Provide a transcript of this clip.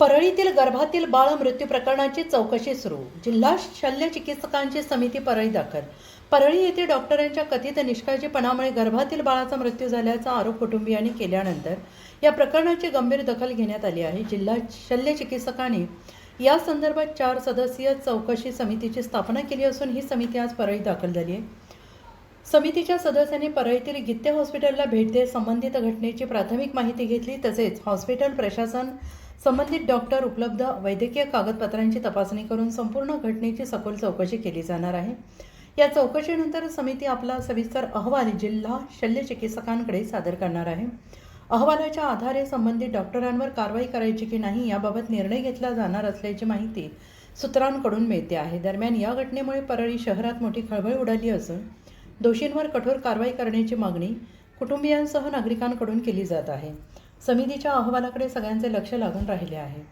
परळीतील गर्भातील बाळ मृत्यू प्रकरणाची चौकशी सुरू. जिल्हा शल्य चिकित्सकांची समिती परळी दाखल. परळी येथे डॉक्टरांच्या कथित निष्काळजीपणामुळे गर्भातील बाळाचा मृत्यू झाल्याचा आरोप कुटुंबियांनी केल्यानंतर या प्रकरणाची गंभीर दखल घेण्यात आली आहे. जिल्हा शल्य चिकित्सकांनी या संदर्भात 4 सदस्यीय चौकशी समितीची स्थापना केली असून ही समिती आज परळी दाखल झाली आहे. समितीच्या सदस्यांनी परळीतील गीते हॉस्पिटलला भेट देत संबंधित घटनेची प्राथमिक माहिती घेतली. तसेच हॉस्पिटल प्रशासन, संबंधित डॉक्टर, उपलब्ध वैद्यकीय कागदपत्रांची तपासणी करून संपूर्ण घटनेची सखोल चौकशी केली जाणार आहे. या चौकशीनंतर समिती आपला सविस्तर अहवाल जिल्हा शल्य चिकित्सकांकडे सादर करणार आहे. अहवालाच्या आधारे संबंधित डॉक्टरांवर कारवाई करायची की नाही याबाबत निर्णय घेतला जाणार असल्याची माहिती सूत्रांकडून मिळते आहे. दरम्यान या घटनेमुळे परळी शहरात मोठी खळबळ उडाली असून दोषींवर कठोर कारवाई करण्याची मागणी कुटुंबियांसह नागरिकांकडून केली जात आहे. समितीच्या अहवालाकडे सगळ्यांचे लक्ष लागून राहिले आहे.